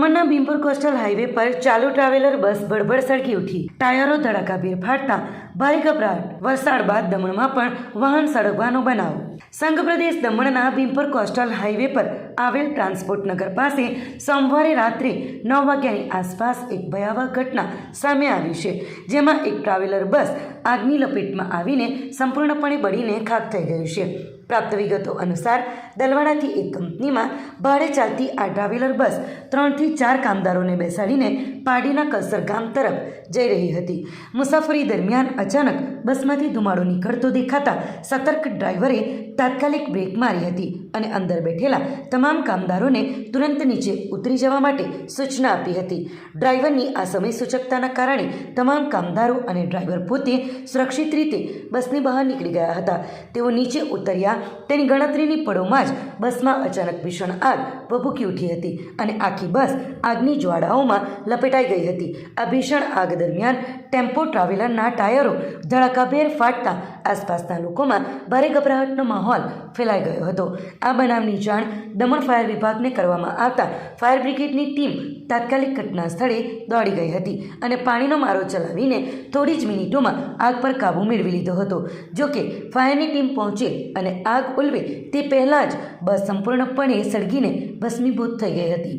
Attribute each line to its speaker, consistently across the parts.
Speaker 1: દમણના Bhimpur coastal highway પર ચાલુ ટ્રાવેલર બસ ભડભડ સળગી ઉઠી। ટાયરો ધડાકાભેર ફાટતા ભારે ગભરાટ। વલસાડ બાદ દમણમાં પણ વાહન સળગવાનો બનાવ। સંઘ પ્રદેશ દમણના ભીમપુર કોસ્ટલ હાઈવે પર આવેલ ટ્રાન્સપોર્ટ નગર પાસે સોમવારે રાત્રે 9 વાગ્યાની આસપાસ એક ભયાવહ ઘટના સામે આવી છે, જેમાં એક ટ્રાવેલર બસ આગની લપેટમાં આવીને સંપૂર્ણપણે બળીને ખાખ થઈ ગયું છે। પ્રાપ્ત વિગતો અનુસાર દલવાડાથી એક કંપનીમાં ભાડે ચાલતી આ ટ્રાવેલર બસ 3 થી 4 કામદારોને બેસાડીને પાડીના કલસર ગામ તરફ જઈ રહી હતી। મુસાફરી દરમિયાન અચાનક બસમાંથી ધુમાડો નીકળતો દેખાતા સતર્ક ડ્રાઈવરે તાત્કાલિક બ્રેક મારી હતી અને અંદર બેઠેલા તમામ કામદારોને તુરંત નીચે ઉતરી જવા માટે સૂચના આપી હતી। ડ્રાઈવરની આ સમય સૂચકતાના કારણે તમામ કામદારો અને ડ્રાઈવર પોતે સુરક્ષિત રીતે બસની બહાર નીકળી ગયા હતા। તેઓ નીચે ઉતર્યા તેની ગણતરીની પળોમાં જ બસમાં અચાનક ભીષણ આગ ભભૂકી ઉઠી હતી અને આખી બસ આગની જ્વાળાઓમાં લપેટાઈ ગઈ હતી। આ ભીષણ આગ દરમિયાન ટેમ્પો ટ્રાવેલરના ટાયરો ધડાકાભેર ફાટતા આસપાસના લોકોમાં ભારે ગભરાટનો માહોલ ફેલાઈ ગયો હતો। આ બનાવની જાણ દમણ ફાયર વિભાગને કરવામાં આવતા ફાયર બ્રિગેડની ટીમ તાત્કાલિક ઘટના સ્થળે દોડી ગઈ હતી અને પાણીનો મારો ચલાવીને થોડી જ મિનિટોમાં આગ પર કાબૂ મેળવી લીધો હતો। જોકે ફાયરની ટીમ પહોંચે અને આગ ઉલવે તે પહેલાં જ બસ સંપૂર્ણપણે સળગીને ભસ્મીભૂત થઈ ગઈ હતી।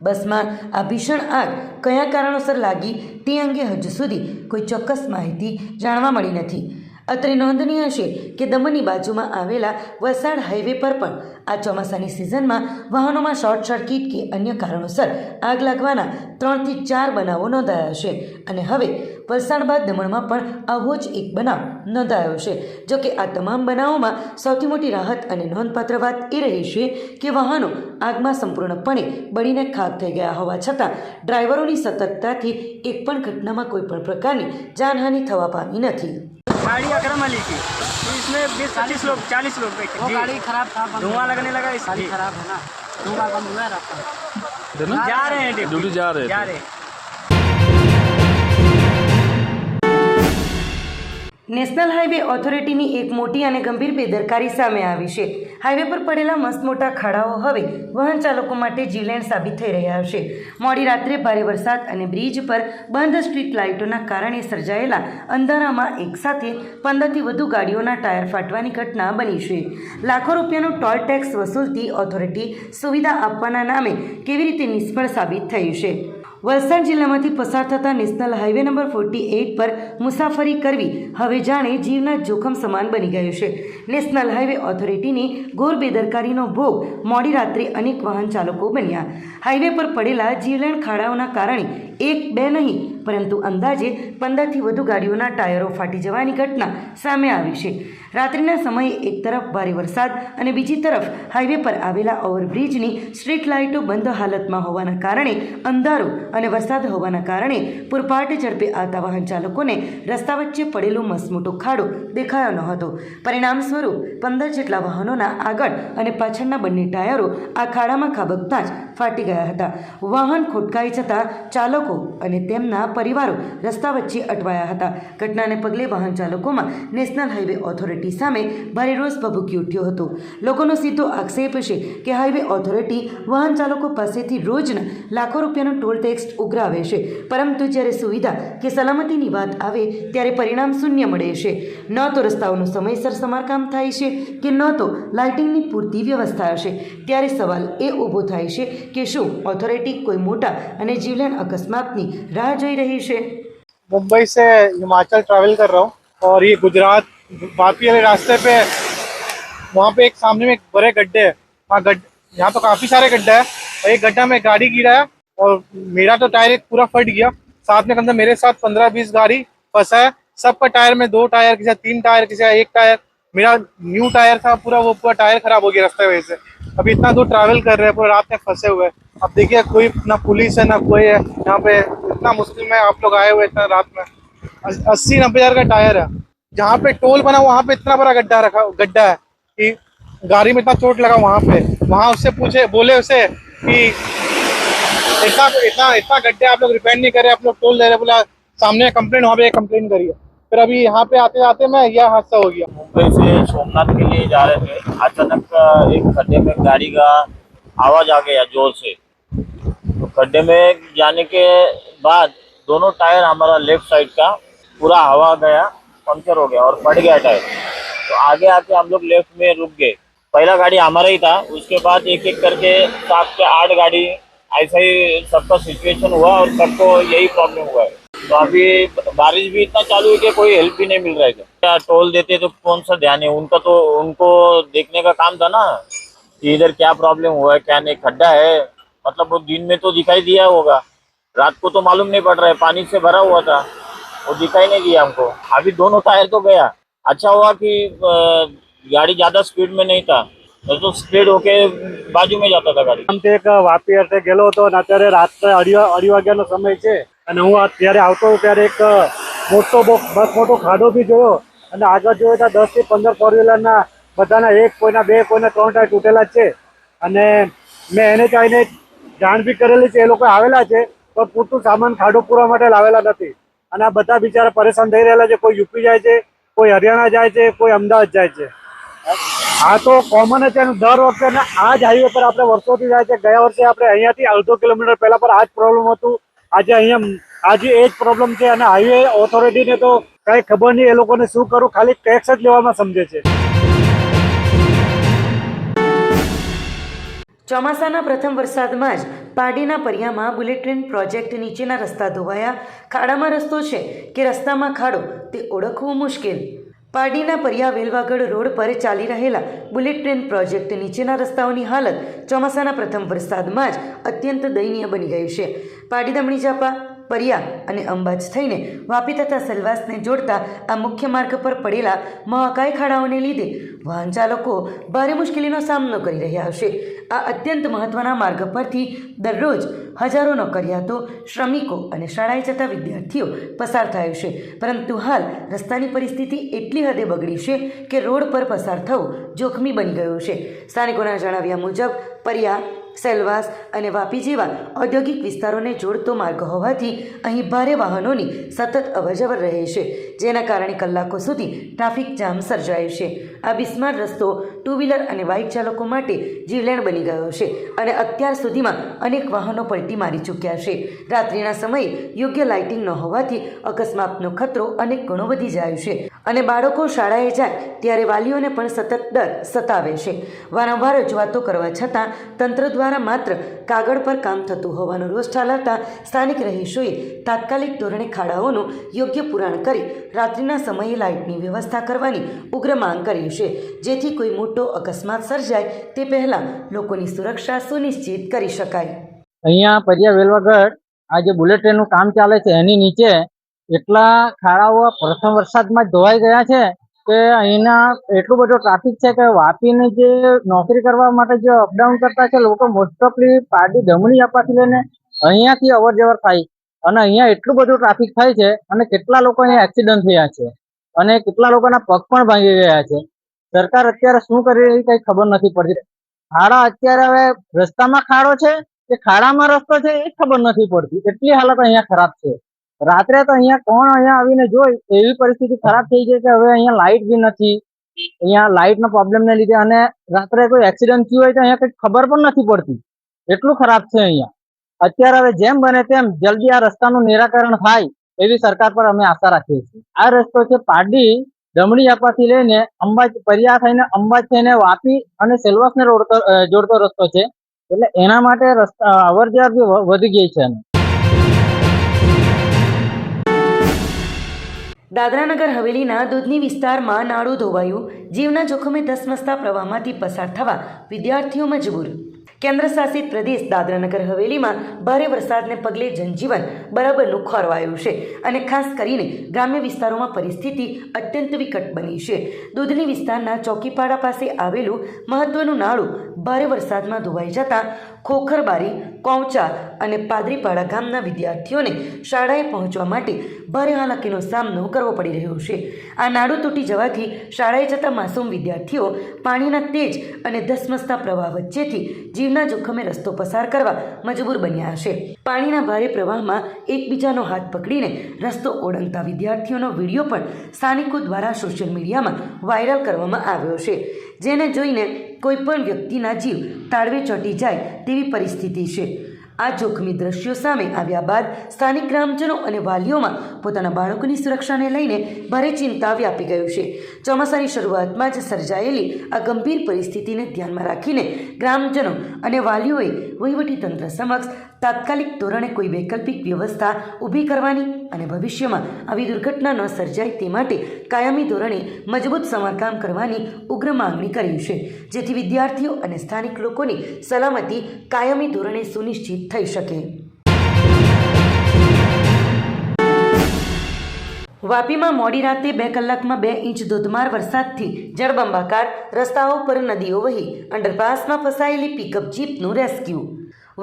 Speaker 1: બસમાં આ ભીષણ આગ કયા કારણોસર લાગી તે અંગે હજુ સુધી કોઈ ચોક્કસ માહિતી જાણવા મળી નથી। અત્રે નોંધનીય છે કે દમણની બાજુમાં આવેલા વલસાડ હાઈવે પર પણ આ ચોમાસાની સિઝનમાં વાહનોમાં શોર્ટ સર્કિટ કે અન્ય કારણોસર આગ લાગવાના 3 થી 4 બનાવો નોંધાયા છે અને હવે વલસાડ બાદ દમણમાં પણ આવો જ એક બનાવ નોંધાયો છે। જોકે આ તમામ બનાવોમાં સૌથી મોટી રાહત અને નોંધપાત્ર વાત એ રહી છે કે વાહનો આગમાં સંપૂર્ણપણે બળીને ખાખ થઈ ગયા હોવા છતાં ડ્રાઈવરોની સતર્કતાથી એક પણ ઘટનામાં કોઈ પણ પ્રકારની જાનહાનિ થવા પામી નથી।
Speaker 2: गाड़ी अकरम अली की, तो इसमें 20-25 लोग 40 लोग बैठे।
Speaker 3: वो गाड़ी खराब था,
Speaker 2: धुआं लगने लगा इसलिए।
Speaker 3: गाड़ी खराब है ना, धुआं कम हुआ रहता।
Speaker 2: जा रहे हैं
Speaker 4: ड्यूटी जा रहे हैं।
Speaker 1: નેશનલ હાઈવે ઓથોરિટીની એક મોટી અને ગંભીર બેદરકારી સામે આવી છે। હાઈવે પર પડેલા મસ્ત મોટા ખાડાઓ હવે વાહન ચાલકો માટે જીવલેણ સાબિત થઈ રહ્યા છે। મોડી રાત્રે ભારે વરસાદ અને બ્રિજ પર બંધ સ્ટ્રીટ લાઇટોના કારણે સર્જાયેલા અંધારામાં એકસાથે 15 થી વધુ ગાડીઓના ટાયર ફાટવાની ઘટના બની છે। લાખો રૂપિયાનો ટોલ ટેક્સ વસૂલતી ઓથોરિટી સુવિધા આપવાના નામે કેવી રીતે નિષ્ફળ સાબિત થઈ છે। વલસાડ જિલ્લામાંથી પસાર થતા નેશનલ હાઈવે નંબર 48 પર મુસાફરી કરવી હવે જાણે જીવના જોખમ સમાન બની ગયું છે। નેશનલ હાઈવે ઓથોરિટીની ઘોર બેદરકારીનો ભોગ મોડી રાત્રે અનેક વાહન ચાલકો બન્યા। હાઈવે પર પડેલા જીવલેણ ખાડાઓના કારણે 1-2 નહીં પરંતુ અંદાજે 15 થી વધુ ગાડીઓના ટાયરો ફાટી જવાની ઘટના સામે આવી છે। રાત્રિના સમયે એક તરફ ભારે વરસાદ અને બીજી તરફ હાઈવે પર આવેલા ઓવરબ્રિજની સ્ટ્રીટ લાઇટો બંધ હાલતમાં હોવાના કારણે અંધારું અને વરસાદ હોવાના કારણે પૂરપાટ ઝડપે આવતા વાહન ચાલકોને રસ્તા વચ્ચે પડેલો મસમોટો ખાડો દેખાયો ન હતો। પરિણામ સ્વરૂપ 15 જેટલા વાહનોના આગળ અને પાછળના બંને ટાયરો આ ખાડામાં ખાબકતા જ ફાટી ગયા હતા। વાહન ખોટકાઈ જતાં ચાલકો અને તેમના પરિવારો રસ્તા વચ્ચે અટવાયા હતા। ઘટનાને પગલે વાહન ચાલકોમાં નેશનલ હાઈવે ઓથોરિટી સામે ભારે રોષ ભભૂકી ઉઠ્યો હતો। લોકોનો સીધો આક્ષેપ છે કે હાઈવે ઓથોરિટી વાહન ચાલકો પાસેથી રોજના લાખો રૂપિયાનો ટોલ ટેક્સ ઉઘરાવે છે, પરંતુ જ્યારે સુવિધા કે સલામતીની વાત આવે ત્યારે પરિણામ શૂન્ય મળે છે। ન તો રસ્તાઓનું સમયસર સમારકામ થાય છે કે ન તો લાઇટિંગની પૂરતી વ્યવસ્થા હશે। ત્યારે સવાલ એ ઊભો થાય છે કે શું ઓથોરિટી કોઈ મોટા અને જીવલેણ અકસ્માતની રાહ જોઈ रही है।
Speaker 5: मुंबई से हिमाचल ट्रैवल कर रहा हूँ और ये गुजरात वापी वाले रास्ते पे वहाँ पे एक सामने में एक बड़े गड्ढे है, यहाँ तो काफी सारे गड्ढा है और एक गड्ढा में गाड़ी गिरा है और मेरा तो टायर एक पूरा फट गया। साथ में कम मेरे साथ 15-20 गाड़ी फंसा है। सबका टायर में 2 टायर, किसी 3 टायर, किसी 1 टायर। मेरा न्यू टायर था पूरा, वो पूरा टायर खराब हो गया रास्ते वजह से। अभी इतना दूर ट्रैवल कर रहे हैं, पूरा रात में फंसे हुए हैं। अब देखिए कोई ना पुलिस है ना कोई है यहाँ पे। इतना मुश्किल में आप लोग आए हुए इतना रात में। 80-90 हज़ार का टायर है। जहाँ पे टोल बना वहाँ पे इतना बड़ा गड्ढा है कि गाड़ी में इतना चोट लगा। वहाँ उससे पूछे, बोले उसे कि इतना गड्ढे आप लोग रिपेयर नहीं करे, आप लोग टोल दे रहे। बोला सामने कंप्लेन, वहाँ पे कंप्लेन करिए। फिर अभी यहाँ पे आते आते मैं यह हादसा हो गया।
Speaker 6: मुंबई से सोमनाथ के लिए जा रहे थे, अचानक एक खड्डे में गाड़ी का आवाज आ गया जोर से, तो गड्ढे में जाने के बाद दोनों टायर हमारा लेफ्ट साइड का पूरा हवा गया, पंक्चर हो गया और फट गया टायर। तो आगे आके हम लोग लेफ्ट में रुक गए। पहला गाड़ी हमारा ही था, उसके बाद एक एक करके 7 से 8 गाड़ी ऐसा ही सबका सिचुएशन हुआ और सबको यही प्रॉब्लम हुआ है। तो अभी बारिश भी इतना चालू है कि कोई हेल्प भी नहीं मिल रहा है। क्या टोल देते तो कौन सा ध्यान है उनका, तो उनको देखने का काम था ना कि इधर क्या प्रॉब्लम हुआ है क्या नहीं। खड्डा है मतलब वो दिन में तो दिखाई दिया होगा, रात को तो मालूम नहीं पड़ रहा है, पानी से भरा हुआ था, वो दिखाई नहीं दिया हमको। अभी दोनों टायर तो गया। अच्छा हुआ कि गाड़ी ज्यादा स्पीड में नहीं था, तो स्पीड होके बाजू में जाता था गाड़ी।
Speaker 5: આમથી એક વાપી અર્થે ગયેલો હતો અને અત્યારે રાત્રે અઢી વાગ્યાનો સમય છે અને હું ત્યારે આવતો ત્યારે એક મોટો ખાડો બી જોયો અને આગળ જોયો તો 10 થી 15 ફોર વ્હીલરના બધાના એક કોઈના બે કોઈના 3 ટાયર તૂટેલા જ છે અને મેં એને કહીને જાણ બી કરેલી છે, એ લોકો આવેલા છે પણ પૂરતું સામાન ખાડો પૂરવા માટે લાવેલા નથી અને આ બધા બિચારા પરેશાન થઈ રહેલા છે। કોઈ યુપી જાય છે, કોઈ હરિયાણા જાય છે, કોઈ અમદાવાદ જાય છે। આ તો કોમન જ છે દર વખતે ને આ જ હાઈવે પર આપણે વર્ષોથી જાય છે। ગયા વર્ષે આપણે અહીંયાથી અડધો કિલોમીટર પહેલા પર આ જ પ્રોબ્લેમ હતું, આજે એ જ પ્રોબ્લેમ છે અને હાઈવે ઓથોરિટીને તો કઈ ખબર નહીં એ લોકોને શું કરું, ખાલી ટેક્સ જ લેવામાં સમજે છે।
Speaker 1: ચોમાસાના પ્રથમ વરસાદમાં જ પાડીના પરિયામાં બુલેટ ટ્રેન પ્રોજેક્ટ નીચેના રસ્તા ધોવાયા। ખાડામાં રસ્તો છે કે રસ્તામાં ખાડો તે ઓળખવું મુશ્કેલ। પાડીના પરિયા વેલવાગઢ રોડ પર ચાલી રહેલા બુલેટ ટ્રેન પ્રોજેક્ટ નીચેના રસ્તાઓની હાલત ચોમાસાના પ્રથમ વરસાદમાં જ અત્યંત દયનીય બની ગઈ છે। પાડી દમણી ચાપા પરિયા અને અંબાજ થઈને વાપી તથા સેલવાસને જોડતા આ મુખ્ય માર્ગ પર પડેલા મહાકાય ખાડાઓને લીધે વાહન ચાલકો ભારે મુશ્કેલીનો સામનો કરી રહ્યા હશે। આ અત્યંત મહત્વના માર્ગ પરથી દરરોજ હજારો નોકરિયાતો, શ્રમિકો અને શાળાએ જતા વિદ્યાર્થીઓ પસાર થાય છે, પરંતુ હાલ રસ્તાની પરિસ્થિતિ એટલી હદે બગડી છે કે રોડ પર પસાર થવું જોખમી બની ગયું છે। સ્થાનિકોના જણાવ્યા મુજબ પરિયા, સેલવાસ અને વાપી જેવા ઔદ્યોગિક વિસ્તારોને જોડતો માર્ગ હોવાથી અહીં ભારે વાહનોની સતત અવરજવર રહે છે, જેના કારણે કલાકો સુધી ટ્રાફિક જામ સર્જાય છે। આ બિસ્માર રસ્તો ટુ વ્હીલર અને બાઇક ચાલકો માટે જીવલેણ બની ગયો છે અને અત્યાર સુધીમાં અનેક વાહનો પલટી મારી ચૂક્યા છે। રાત્રિના સમયે યોગ્ય લાઇટિંગ ન હોવાથી અકસ્માતનો ખતરો અનેક ગણો વધી જાય છે અને બાળકો શાળાએ જાય ત્યારે વાલીઓને પણ સતત ડર સતાવે છે। વારંવાર રજૂઆતો કરવા છતાં તંત્ર દ્વારા માત્ર કાગળ પર કામ થતું હોવાનો રોષ ઠાલવતા સ્થાનિક રહીશોએ તાત્કાલિક ધોરણે ખાડાઓનું યોગ્ય પુરાણ કરી રાત્રિના સમયે લાઇટની વ્યવસ્થા કરવાની ઉગ્ર માંગ કરી છે, જેથી કોઈ મોટો અકસ્માત સર્જાય તે પહેલાં લોકોની સુરક્ષા સુનિશ્ચિત કરી શકાય।
Speaker 3: અહીંયા પરિયા વેલવાગઢ આ જે બુલેટ ટ્રેનનું કામ ચાલે છે એની નીચે એટલા ખાડાઓ પ્રથમ વરસાદમાં જ ધોવાઈ ગયા છે કે અહીંના એટલું બધું ટ્રાફિક છે કે વાપીને જે નોકરી કરવા માટે જે અપડાઉન કરતા છે લોકો મોસ્ટ ઓફલી પાડી દમણી આપવાથી લઈને અહીંયાથી અવર જવર થાય અને અહીંયા એટલું બધું ટ્રાફિક થાય છે અને કેટલા લોકો અહીંયા એક્સિડન્ટ થયા છે અને કેટલા લોકોના પગ પણ ભાંગી ગયા છે। સરકાર અત્યારે શું કરી રહી કઈ ખબર નથી પડતી। ખાડા અત્યારે હવે રસ્તામાં ખાડો છે કે ખાડામાં રસ્તો છે એ ખબર નથી પડતી, એટલી હાલત અહીંયા ખરાબ છે। રાત્રે તો અહીંયા કોણ અહીંયા આવીને જોઈ એવી પરિસ્થિતિ ખરાબ થઈ ગઈ કે હવે અહીંયા લાઇટ બી નથી। અહીંયા લાઇટનો પ્રોબ્લેમને લીધે અને રાત્રે કોઈ એક્સિડન્ટ થયું હોય તો અહીંયા કંઈ ખબર પણ નથી પડતી, એટલું ખરાબ છે અહીંયા। અત્યારે હવે જેમ બને તેમ જલ્દી આ રસ્તાનું નિરાકરણ થાય એવી સરકાર પર અમે આશા રાખીએ છીએ। આ રસ્તો છે પાડી દમણી યાપાથી લઈને અંબાજ પરિયા થઈને અંબાજ થઈને વાપી અને સેલવાસને જોડતો રસ્તો છે, એટલે એના માટે રસ્તા અવર જવર બી વધી ગઈ છે।
Speaker 1: દાદરાનગર હવેલીના દૂધની વિસ્તારમાં નાળું ધોવાયું, જીવના જોખમે ધસમસતા પ્રવાહમાંથી પસાર થવા વિદ્યાર્થીઓ મજબૂર। કેન્દ્ર શાસિત પ્રદેશ દાદરાનગર હવેલીમાં ભારે વરસાદને પગલે જનજીવન બરાબરનું ખોરવાયું છે અને ખાસ કરીને ગ્રામ્ય વિસ્તારોમાં પરિસ્થિતિ અત્યંત વિકટ બની છે। દૂધની વિસ્તારના ચોકીપાડા પાસે આવેલું મહત્વનું નાળું ભારે વરસાદમાં ધોવાઈ જતાં ખોખરબારી, કોંચા અને પાદરીપાડા ગામના વિદ્યાર્થીઓને શાળાએ પહોંચવા માટે ભારે હાલાકીનો સામનો કરવો પડી રહ્યો છે। આ નાળું તૂટી જવાથી શાળાએ જતા માસૂમ વિદ્યાર્થીઓ પાણીના તેજ અને ધસમસતા પ્રવાહ વચ્ચેથી જીવના જોખમે રસ્તો પસાર કરવા મજબૂર બન્યા છે। પાણીના ભારે પ્રવાહમાં એકબીજાનો હાથ પકડીને રસ્તો ઓળંગતા વિદ્યાર્થીઓનો વિડીયો પણ સ્થાનિકો દ્વારા સોશિયલ મીડિયામાં વાયરલ કરવામાં આવ્યો છે, જેને જોઈને કોઈપણ વ્યક્તિના જીવ તાળવે ચોંટી જાય તેવી પરિસ્થિતિ છે। આ જોખમી દ્રશ્યો સામે આવ્યા બાદ સ્થાનિક ગ્રામજનો અને વાલીઓમાં પોતાના બાળકોની સુરક્ષાને લઈને ભારે ચિંતા વ્યાપી ગયું છે. ચોમાસાની શરૂઆતમાં જ સર્જાયેલી આ ગંભીર પરિસ્થિતિને ધ્યાનમાં રાખીને ગ્રામજનો અને વાલીઓએ વહીવટીતંત્ર સમક્ષ તાત્કાલિક ધોરણે કોઈ વૈકલ્પિક વ્યવસ્થા ઊભી કરવાની અને ભવિષ્યમાં આવી દુર્ઘટના ન સર્જાય તે માટે કાયમી ધોરણે મજબૂત સમારકામ કરવાની ઉગ્ર માંગણી કરી છે, જેથી વિદ્યાર્થીઓ અને સ્થાનિક લોકોની સલામતી કાયમી ધોરણે સુનિશ્ચિત થઈ શકે. વાપીમાં મોડી રાતે 2 કલાકમાં 2 ઇંચ ધોધમાર વરસાદથી જળબંબાકાર, રસ્તાઓ પર નદીઓ વહી, અંડરપાસમાં ફસાયેલી પિકઅપ જીપનું રેસ્ક્યુ.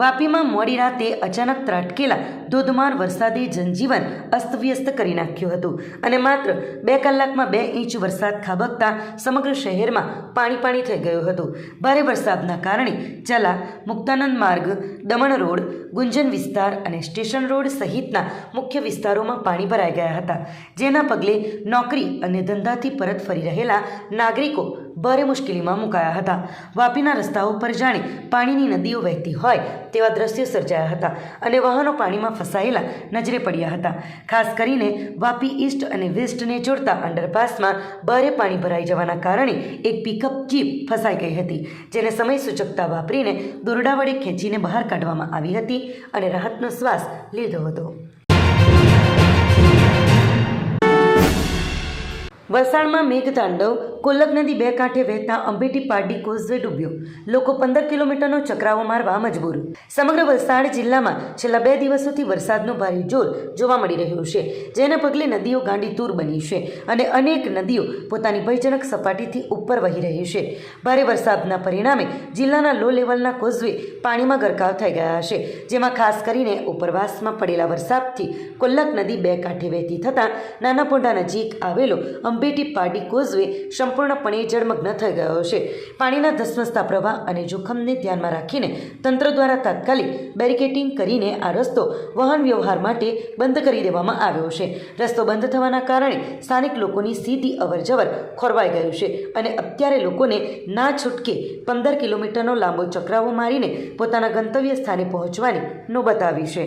Speaker 1: વાપીમાં મોડી રાતે અચાનક ત્રાટકેલા ધોધમાર વરસાદે જનજીવન અસ્તવ્યસ્ત કરી નાખ્યું હતું અને માત્ર 2 કલાકમાં 2 ઇંચ વરસાદ ખાબકતા સમગ્ર શહેરમાં પાણી થઈ ગયું હતું. ભારે વરસાદના કારણે ચલા, મુક્તાનંદ માર્ગ, દમણ રોડ, ગુંજન વિસ્તાર અને સ્ટેશન રોડ સહિતના મુખ્ય વિસ્તારોમાં પાણી ભરાઈ ગયા હતા, જેના પગલે નોકરી અને ધંધાથી પરત ફરી રહેલા નાગરિકો ભારે મુશ્કેલીમાં મુકાયા હતા. વાપીના રસ્તાઓ પર જાણે પાણીની નદીઓ વહેતી હોય તેવા દ્રશ્યો સર્જાયા હતા અને વાહનો પાણીમાં ફસાયેલા નજરે પડ્યા હતા. ખાસ કરીને વાપી ઈસ્ટ અને વેસ્ટને જોડતા અંડરપાસમાં ભારે પાણી ભરાઈ જવાના કારણે એક પિકઅપ જીપ ફસાઈ ગઈ હતી, જેને સમય સૂચકતા વાપરીને દોરડા વડે ખેંચીને બહાર કાઢવામાં આવી હતી અને રાહતનો શ્વાસ લીધો હતો. વલસાડમાં મેઘતાંડવ, કોલક નદી 2 કાંઠે વહેતા અંબેટી પારડી કોઝવે ડૂબ્યો. લોકો 15 કિલોમીટરનો ચકરાવો મારવા મજબૂર. સમગ્ર વલસાડ જિલ્લામાં છેલ્લા 2 દિવસોથી વરસાદનું ભારે જોર જોવા મળી રહ્યું છે, જેને પગલે નદીઓ ગાંડીતૂર બની છે અને અનેક નદીઓ પોતાની ભયજનક સપાટીથી ઉપર વહી રહી છે. ભારે વરસાદના પરિણામે જિલ્લાના લો લેવલના કોઝવે પાણીમાં ગરકાવ થઈ ગયા છે, જેમાં ખાસ કરીને ઉપરવાસમાં પડેલા વરસાદથી કોલક નદી 2 કાંઠે વહેતી થતાં નાના પોંઢા નજીક આવેલો અંબેટી પારડી કોઝવે સંપૂર્ણપણે જળમગ્ન થઈ ગયો છે. પાણીના ધસમસતા પ્રવાહ અને જોખમને ધ્યાનમાં રાખીને તંત્ર દ્વારા તાત્કાલિક બેરિકેડિંગ કરીને આ રસ્તો વાહન વ્યવહાર માટે બંધ કરી દેવામાં આવ્યો છે. રસ્તો બંધ થવાના કારણે સ્થાનિક લોકોની સીધી અવરજવર ખોરવાઈ ગયું છે અને અત્યારે લોકોને ના છૂટકે 15 કિલોમીટરનો લાંબો ચકરાવો મારીને પોતાના ગંતવ્ય સ્થાને પહોંચવાની નોબત આવી છે.